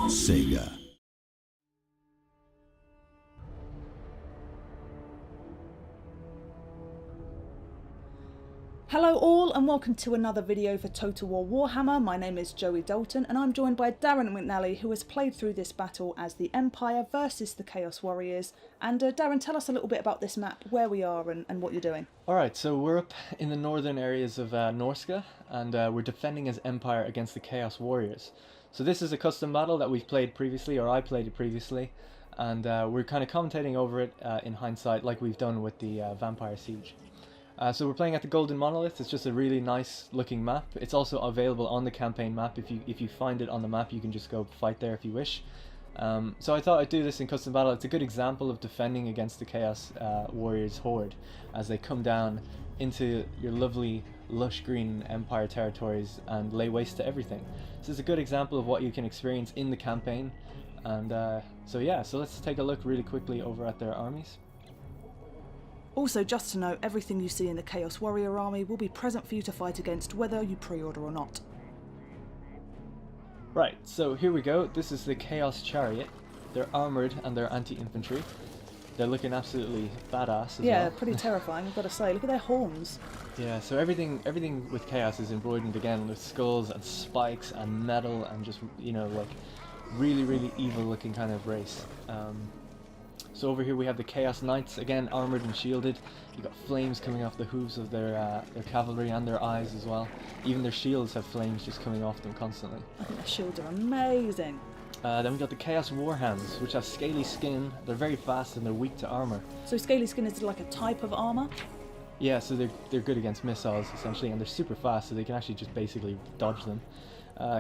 Sega. Hello all and welcome to another video for Total War Warhammer. My name is Joey Dalton and I'm joined by Darren McNally, who has played through this battle as the Empire versus the Chaos Warriors. And Darren, tell us a little bit about this map, where we are and what you're doing. Alright, so we're up in the northern areas of Norska, and we're defending as Empire against the Chaos Warriors. So this is a custom battle that we've played previously, or I played it previously, and we're kind of commentating over it in hindsight like we've done with the Vampire Siege. So we're playing at the Golden Monolith. It's just a really nice looking map. It's also available on the campaign map. If you find it on the map, you can just go fight there if you wish. So I thought I'd do this in custom battle. It's a good example of defending against the Chaos Warriors horde as they come down into your lovely lush green Empire territories and lay waste to everything. So it's a good example of what you can experience in the campaign. And so let's take a look really quickly over at their armies. Also, just to note, everything you see in the Chaos Warrior army will be present for you to fight against whether you pre-order or not. Right, so here we go. This is the Chaos Chariot. They're armoured and they're anti-infantry. They're looking absolutely badass as well. Yeah, pretty terrifying, I've got to say. Look at their horns. Yeah, so everything with Chaos is embroidered again with skulls and spikes and metal and just, you know, like really, really evil looking kind of race. So over here we have the Chaos Knights, again armoured and shielded. You've got flames coming off the hooves of their cavalry and their eyes as well. Even their shields have flames just coming off them constantly. I think their shields are amazing. Then we've got the Chaos Warhounds, which have scaly skin. They're very fast and they're weak to armour. So scaly skin is like a type of armour? Yeah, so they're good against missiles essentially, and they're super fast, so they can actually just basically dodge them.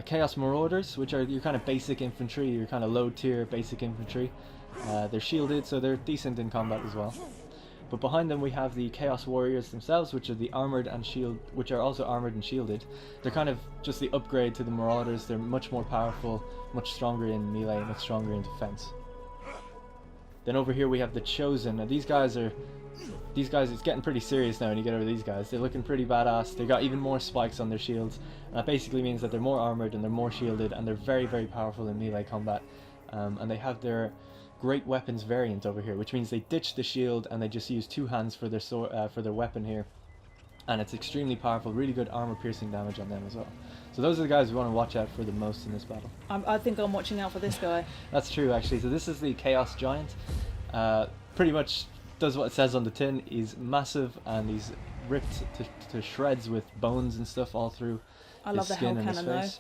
Chaos Marauders, which are your kind of basic infantry, your kind of low tier basic infantry. They're shielded, so they're decent in combat as well. But behind them we have the Chaos Warriors themselves, which are also armored and shielded. They're kind of just the upgrade to the Marauders. They're much more powerful, much stronger in melee, much stronger in defense. Then over here we have the Chosen. Now these guys, it's getting pretty serious now when you get over these guys. They're looking pretty badass. They got even more spikes on their shields. And that basically means that they're more armored and they're more shielded, and they're very, very powerful in melee combat. And they have their great weapons variant over here, which means they ditch the shield and they just use two hands for their for their weapon here, and it's extremely powerful, really good armor piercing damage on them as well. So those are the guys we want to watch out for the most in this battle. I think I'm watching out for this guy. That's true actually. So this is the Chaos Giant. Pretty much does what it says on the tin. He's massive and he's ripped to shreds with bones and stuff all through his skin and his face.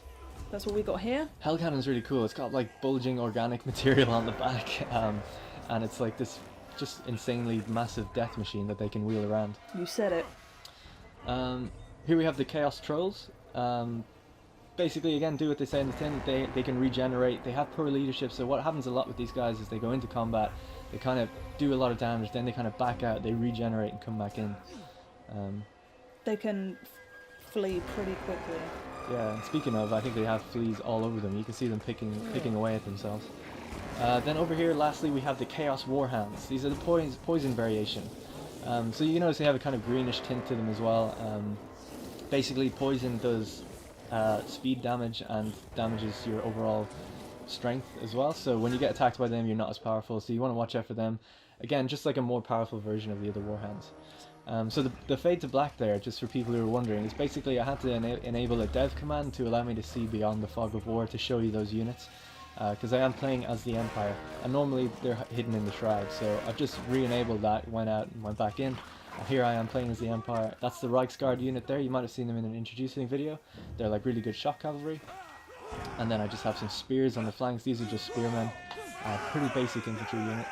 That's what we got here. Hell Cannon's really cool. It's got like bulging organic material on the back, and it's like this just insanely massive death machine that they can wheel around. You said it. Here we have the Chaos Trolls. Basically, again, do what they say in the tin. They can regenerate. They have poor leadership, so what happens a lot with these guys is they go into combat, they kind of do a lot of damage, then they kind of back out, they regenerate and come back in. They can flee pretty quickly. Yeah, and speaking of, I think they have fleas all over them. You can see them picking away at themselves. Then over here, lastly, we have the Chaos Warhounds. These are the poison variation. So you notice they have a kind of greenish tint to them as well. Basically, poison does speed damage and damages your overall strength as well. So when you get attacked by them, you're not as powerful. So you want to watch out for them. Again, just like a more powerful version of the other Warhounds. So the fade to black there, just for people who are wondering, is basically I had to enable a dev command to allow me to see beyond the fog of war to show you those units, because I am playing as the Empire, and normally they're hidden in the shroud, so I've just re-enabled that, went out and went back in, and here I am playing as the Empire. That's the Reichsguard unit there. You might have seen them in an introducing video. They're like really good shock cavalry, and then I just have some spears on the flanks. These are just spearmen, pretty basic infantry unit.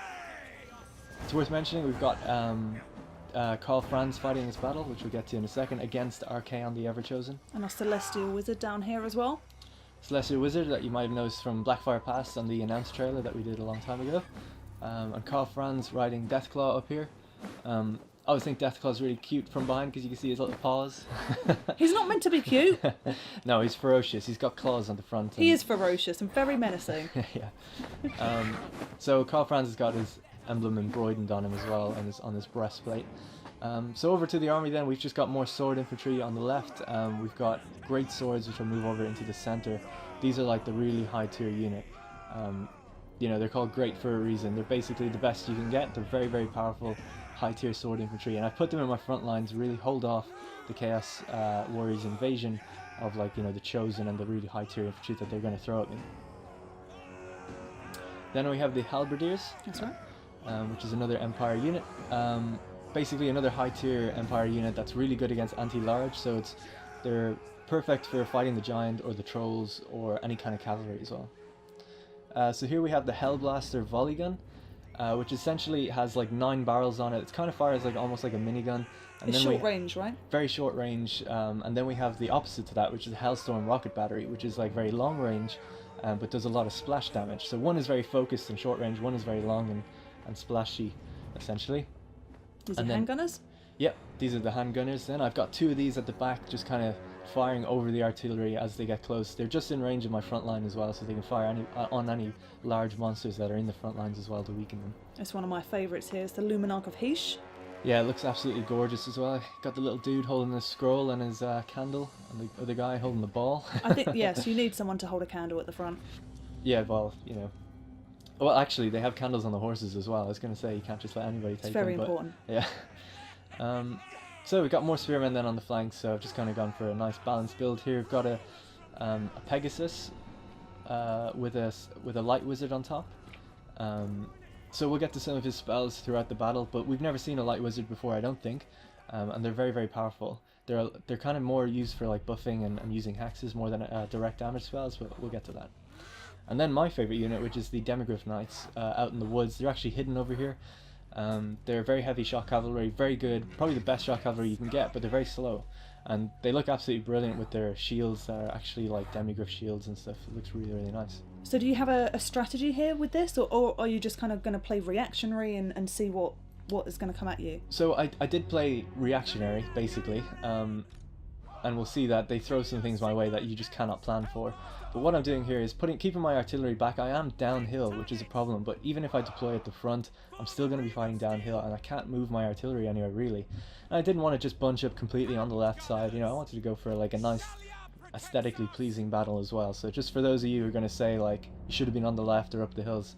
It's worth mentioning we've got Karl Franz fighting this battle, which we'll get to in a second, against Archaon the Everchosen. And a Celestial Wizard down here as well. Celestial Wizard that you might have noticed from Blackfire Pass on the announced trailer that we did a long time ago. And Karl Franz riding Deathclaw up here. I always think Deathclaw's really cute from behind because you can see his little paws. He's not meant to be cute. No, he's ferocious. He's got claws on the front. He is ferocious and very menacing. Yeah. So Karl Franz has got his emblem embroidered on him as well, and on his breastplate. So over to the army then, we've just got more sword infantry on the left. We've got great swords which will move over into the center. These are like the really high tier unit. You know, they're called great for a reason. They're basically the best you can get. They're very, very powerful, high-tier sword infantry, and I put them in my front line to really hold off the Chaos Warriors' invasion of, like, you know, the Chosen and the really high-tier infantry that they're going to throw at me. Then we have the Halberdiers. That's right. Which is another Empire unit. Basically another high-tier Empire unit that's really good against anti-large, so they're perfect for fighting the Giant or the Trolls or any kind of cavalry as well. So here we have the Hellblaster Volley gun, which essentially has like 9 barrels on it. It's kind of fires like almost like a minigun. And It's then short range, right? Very short range. And then we have the opposite to that, which is the Hellstorm Rocket Battery, which is like very long range, but does a lot of splash damage. So one is very focused and short range, one is very long and splashy, essentially. These are handgunners? Yep, these are the handgunners. Then I've got 2 of these at the back, just kind of firing over the artillery as they get close. They're just in range of my front line as well, so they can fire on any large monsters that are in the front lines as well to weaken them. It's one of my favourites here. It's the Luminarch of Heph. Yeah, it looks absolutely gorgeous as well. Got the little dude holding his scroll and his candle, and the other guy holding the ball. I think, yes, you need someone to hold a candle at the front. Yeah, well, you know. Well, actually, they have candles on the horses as well. I was going to say, you can't just let anybody take them. It's very important. Yeah. So we've got more spearmen then on the flanks, so I've just kind of gone for a nice balanced build here. We've got a Pegasus with a light wizard on top. So we'll get to some of his spells throughout the battle, but we've never seen a light wizard before, I don't think, and they're very, very powerful. They're kind of more used for like buffing and using hexes more than direct damage spells, but we'll get to that. And then my favorite unit, which is the Demigryph Knights out in the woods. They're actually hidden over here. They're very heavy shot cavalry, very good, probably the best shot cavalry you can get, but they're very slow. And they look absolutely brilliant with their shields that are actually like Demigryph shields and stuff. It looks really, really nice. So do you have a strategy here with this, or are you just kind of going to play reactionary and see what is going to come at you? So I did play reactionary, basically, and we'll see that they throw some things my way that you just cannot plan for. But what I'm doing here is keeping my artillery back. I am downhill, which is a problem, but even if I deploy at the front, I'm still going to be fighting downhill, and I can't move my artillery anywhere, really. And I didn't want to just bunch up completely on the left side, you know, I wanted to go for like a nice, aesthetically pleasing battle as well. So just for those of you who are going to say, like, you should have been on the left or up the hills,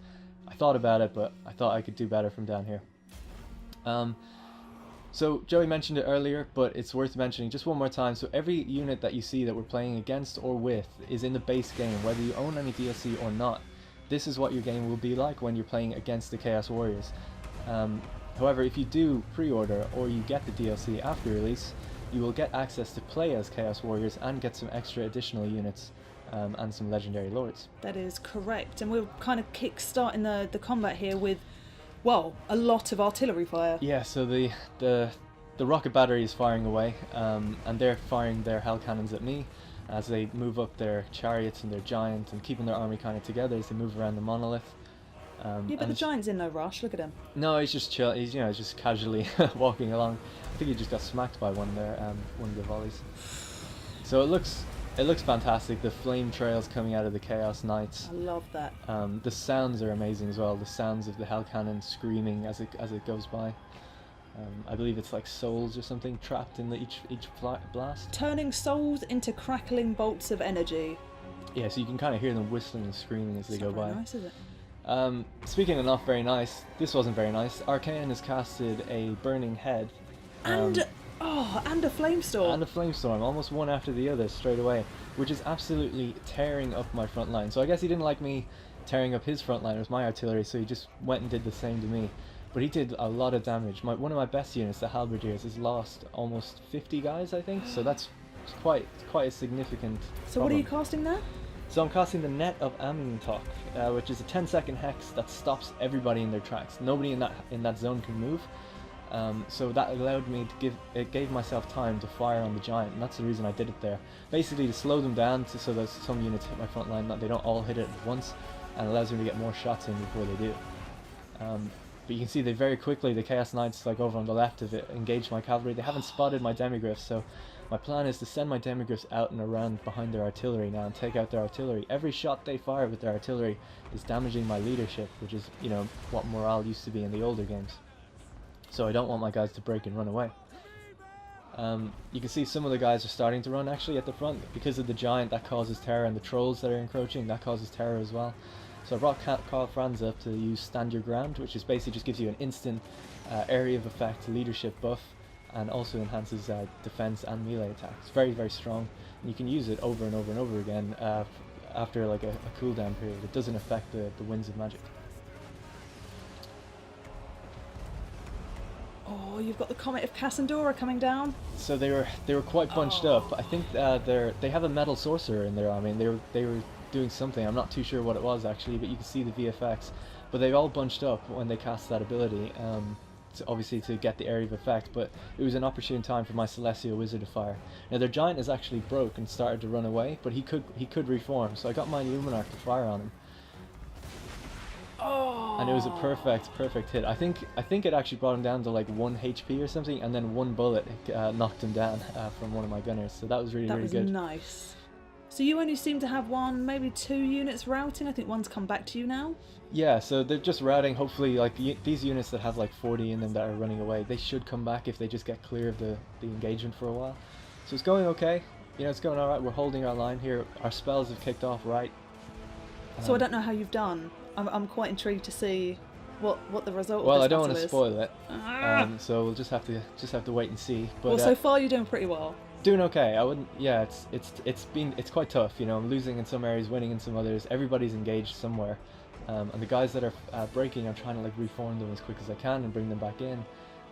I thought about it, but I thought I could do better from down here. So Joey mentioned it earlier, but it's worth mentioning just one more time. So every unit that you see that we're playing against or with is in the base game, whether you own any DLC or not. This is what your game will be like when you're playing against the Chaos Warriors. However, if you do pre-order or you get the DLC after release, you will get access to play as Chaos Warriors and get some extra additional units and some legendary lords. That is correct, and we're kind of kick-starting the combat here with, well, a lot of artillery fire. Yeah, so the rocket battery is firing away, and they're firing their hell cannons at me as they move up their chariots and their giant and keeping their army kind of together as they move around the monolith. Yeah, but the giant's in no rush. Look at him. No, he's just chill. He's just casually walking along. I think he just got smacked by one of the volleys. So it looks fantastic. The flame trails coming out of the Chaos Knights. I love that. The sounds are amazing as well. The sounds of the hell cannon screaming as it goes by. I believe it's like souls or something trapped in each blast. Turning souls into crackling bolts of energy. Yeah, so you can kind of hear them whistling and screaming as they go by. Nice, is it? Speaking of not very nice, this wasn't very nice. Arcane has casted a burning head. And a flamestorm. And a flamestorm, almost one after the other straight away, which is absolutely tearing up my front line. So I guess he didn't like me tearing up his front line with my artillery, so he just went and did the same to me. But he did a lot of damage. One of my best units, the Halberdiers, has lost almost 50 guys, I think. So that's quite a significant So problem. what are you casting there? So I'm casting the Net of Amintok, which is a 10-second hex that stops everybody in their tracks. Nobody in that zone can move. So that allowed me to gave myself time to fire on the giant, and that's the reason I did it there. Basically to slow them down so that some units hit my front line, that they don't all hit it at once, and allows me to get more shots in before they do. But you can see they very quickly, the Chaos Knights, like over on the left of it, engaged my cavalry. They haven't spotted my Demigryphs, so my plan is to send my Demigryphs out and around behind their artillery now and take out their artillery. Every shot they fire with their artillery is damaging my leadership, which is, you know, what morale used to be in the older games. So I don't want my guys to break and run away. You can see some of the guys are starting to run actually at the front because of the giant. That causes terror, and the trolls that are encroaching, that causes terror as well. So I brought Carl Franz up to use Stand Your Ground, which is basically just gives you an instant area of effect leadership buff, and also enhances defense and melee attack. It's very, very strong, and you can use it over and over and over again after like a cooldown period. It doesn't affect the winds of magic. Oh, you've got the Comet of Cassandora coming down. So they were quite bunched up. I think they have a metal sorcerer in there. I mean, they were doing something. I'm not too sure what it was actually, but you can see the VFX. But they all bunched up when they cast that ability, obviously to get the area of effect. But it was an opportune time for my Celestial Wizard to fire. Now their giant is actually broke and started to run away, but he could reform. So I got my Luminarch to fire on him. Oh. And it was a perfect hit. I think it actually brought him down to like 1 HP or something, and then one bullet knocked him down from one of my gunners. So that was really good. That was nice. So you only seem to have one, maybe 2 units routing. I think one's come back to you now. Yeah, so they're just routing. Hopefully, like these units that have like 40 in them that are running away, they should come back if they just get clear of the engagement for a while. So it's going okay. You know, it's going all right. We're holding our line here. Our spells have kicked off right. So I don't know how you've done. I'm quite intrigued to see what the result. Well, of this I don't want to battle is. spoil it, so we'll just have to wait and see. But well, so far you're doing pretty well. Doing okay. I wouldn't. Yeah, it's quite tough. You know, I'm losing in some areas, winning in some others. Everybody's engaged somewhere, and the guys that are breaking, I'm trying to like reform them as quick as I can and bring them back in.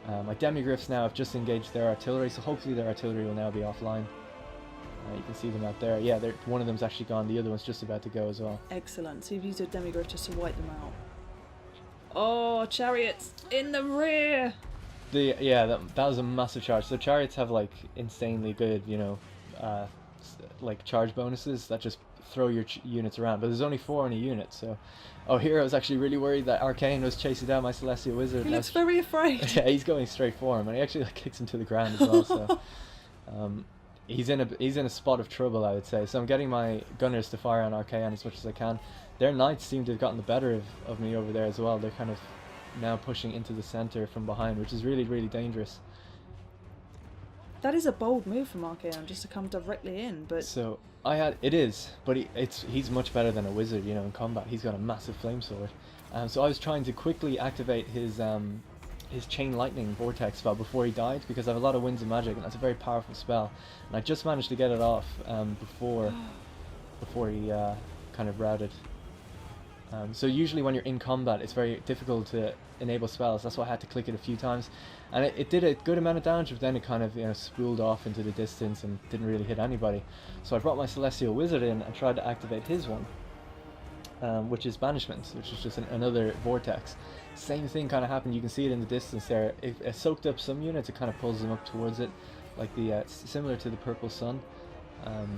My demigriffs now have just engaged their artillery, so hopefully their artillery will now be offline. You can see them out there. Yeah, one of them's actually gone. The other one's just about to go as well. Excellent. So you've used your demigriff just to wipe them out. Oh, chariots in the rear. That was a massive charge. So chariots have like insanely good, you know, like charge bonuses that just throw your units around. But there's only 4 in a unit, so. Oh, here I was actually really worried that Arcane was chasing down my Celestial Wizard. He looks very afraid. Yeah, he's going straight for him, and he actually like kicks him to the ground as well. So. He's in a spot of trouble, I would say. So I'm getting my gunners to fire on Archaon as much as I can. Their knights seem to have gotten the better of me over there as well. They're kind of now pushing into the center from behind, which is really, really dangerous. That is a bold move from Archaon, just to come directly in. But so it is, but he's much better than a wizard, you know, in combat. He's got a massive flame sword. So I was trying to quickly activate his Chain Lightning Vortex spell before he died, because I have a lot of winds of magic, and that's a very powerful spell. And I just managed to get it off before he kind of routed. So usually when you're in combat, it's very difficult to enable spells. That's why I had to click it a few times, and it did a good amount of damage, but then it kind of, you know, spooled off into the distance and didn't really hit anybody. So I brought my Celestial Wizard in and tried to activate his one, which is Banishment, which is just another vortex. Same thing kind of happened. You can see it in the distance there. It soaked up some units. It kind of pulls them up towards it, like the similar to the Purple Sun.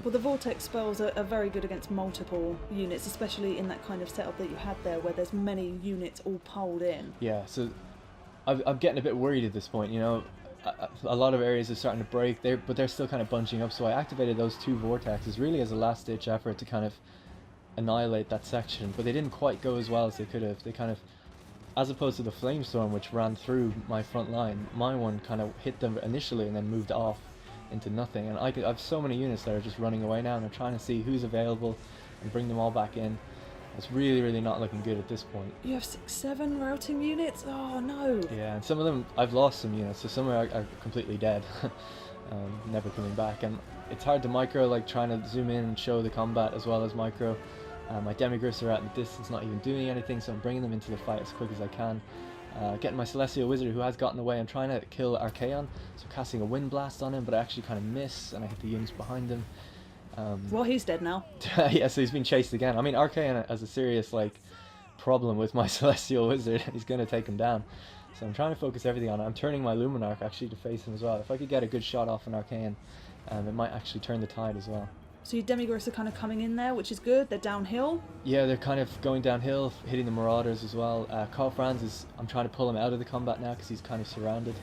Well, the vortex spells are very good against multiple units, especially in that kind of setup that you had there, where there's many units all piled in. Yeah, so I'm getting a bit worried at this point. You know, a lot of areas are starting to break, but they're still kind of bunching up. So I activated those 2 vortexes really as a last-ditch effort to kind of annihilate that section, but they didn't quite go as well as they could have. They kind of, as opposed to the Flamestorm, which ran through my front line, my one kind of hit them initially and then moved off into nothing. And I have so many units that are just running away now, and I'm trying to see who's available and bring them all back in. It's really, really not looking good at this point. You have 6-7 routing units? Oh no. Yeah, and some of them, I've lost some units, so some are completely dead. Never coming back. And it's hard to micro, like trying to zoom in and show the combat as well as micro. My demigriffs are out in the distance, not even doing anything, so I'm bringing them into the fight as quick as I can. Getting my Celestial Wizard, who has gotten away. I'm trying to kill Archaon, so casting a Wind Blast on him, but I actually kind of miss, and I hit the units behind him. Well, he's dead now. Yeah, so he's been chased again. I mean, Archaon has a serious like problem with my Celestial Wizard. He's going to take him down. So I'm trying to focus everything on it. I'm turning my Luminarch actually to face him as well. If I could get a good shot off an Archaon, it might actually turn the tide as well. So your demigriffs are kind of coming in there, which is good. They're downhill. Yeah, they're kind of going downhill, hitting the Marauders as well. Carl Franz I'm trying to pull him out of the combat now because he's kind of surrounded.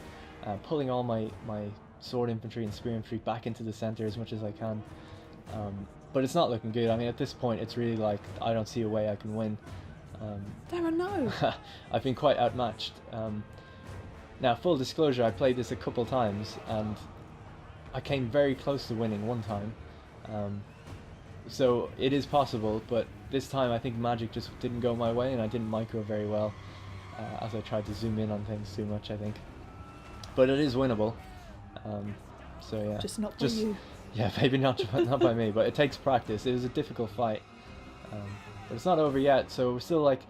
Pulling all my sword infantry and spear infantry back into the center as much as I can. But it's not looking good. I mean, at this point, it's really like, I don't see a way I can win. Darren, no. I've been quite outmatched. Now, full disclosure, I played this a couple times, and I came very close to winning one time. So it is possible, but this time I think magic just didn't go my way, and I didn't micro very well as I tried to zoom in on things too much, I think. But it is winnable. So yeah. Just not by you. Yeah, maybe not by me, but it takes practice. It was a difficult fight. But it's not over yet, so we're still like,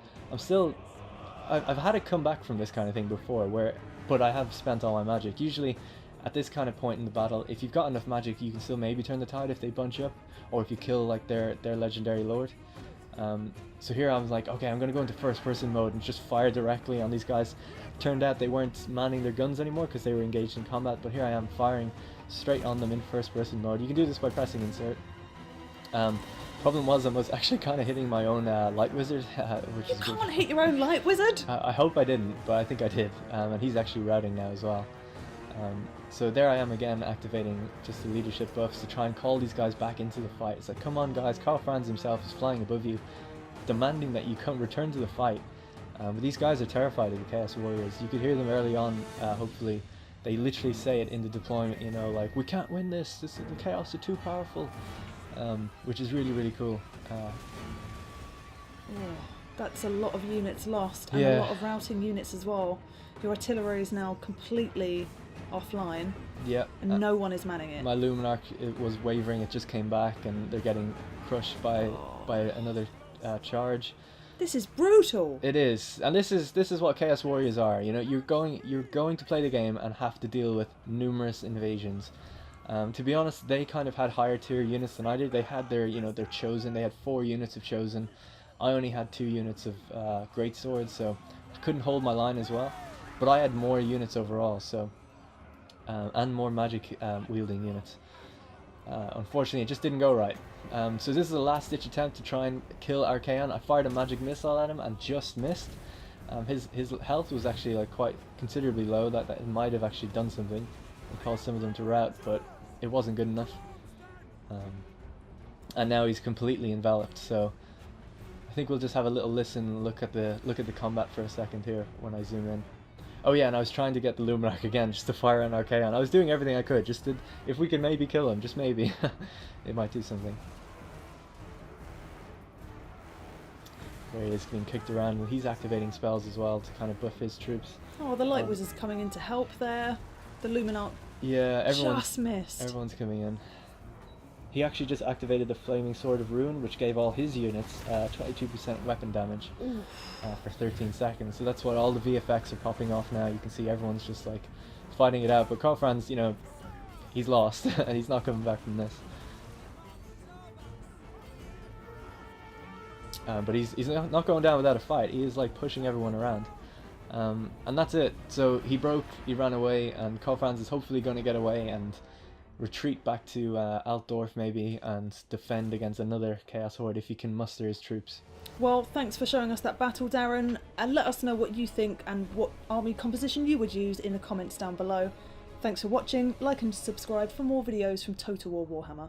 I've had to come back from this kind of thing before, but I have spent all my magic. Usually at this kind of point in the battle, if you've got enough magic, you can still maybe turn the tide if they bunch up, or if you kill like their legendary lord. So here I was like, okay, I'm gonna go into first person mode and just fire directly on these guys. Turned out they weren't manning their guns anymore because they were engaged in combat, but here I am firing straight on them in first person mode. You can do this by pressing insert. Problem was I was actually kind of hitting my own light wizard, which You is can't hit your own light wizard! I hope I didn't, but I think I did, and he's actually routing now as well. So there I am again, activating just the leadership buffs to try and call these guys back into the fight. It's like, come on guys, Karl Franz himself is flying above you, demanding that you return to the fight. But these guys are terrified of the Chaos Warriors. You could hear them early on, hopefully. They literally say it in the deployment, you know, like, we can't win this, the Chaos are too powerful. Which is really, really cool. That's a lot of units lost, and Yeah. a lot of routing units as well. Your artillery is now completely offline, Yeah. and no one is manning it. My Luminarch, it was wavering, it just came back, and they're getting crushed by another charge. This is brutal! It is, and this is what Chaos Warriors are. You know, you're going to play the game and have to deal with numerous invasions. To be honest, they kind of had higher tier units than I did. They had their Chosen. They had 4 units of Chosen. I only had 2 units of Great Swords, so I couldn't hold my line as well. But I had more units overall, so and more magic wielding units. Unfortunately, it just didn't go right. So this is a last-ditch attempt to try and kill Archaon. I fired a magic missile at him and just missed. His health was actually like quite considerably low. That it might have actually done something and caused some of them to rout, but it wasn't good enough. And now he's completely enveloped. So I think we'll just have a little listen, look at the combat for a second here when I zoom in. Oh yeah, and I was trying to get the Luminarch again, just to fire on Archaon. I was doing everything I could, just to, if we could maybe kill him, just maybe, it might do something. There he is, being kicked around, and he's activating spells as well to kind of buff his troops. Oh, the light wizard's coming in to help there. The Luminarch just missed. Everyone's coming in. He actually just activated the Flaming Sword of Ruin, which gave all his units 22% weapon damage for 13 seconds. So that's what all the VFX are popping off now. You can see everyone's just like fighting it out. But Karl Franz, you know, he's lost and he's not coming back from this. But he's not going down without a fight. He is like pushing everyone around. And that's it. So he ran away, and Karl Franz is hopefully going to get away and retreat back to Altdorf maybe and defend against another Chaos Horde if he can muster his troops. Well, thanks for showing us that battle, Darren, and let us know what you think and what army composition you would use in the comments down below. Thanks for watching, like and subscribe for more videos from Total War Warhammer.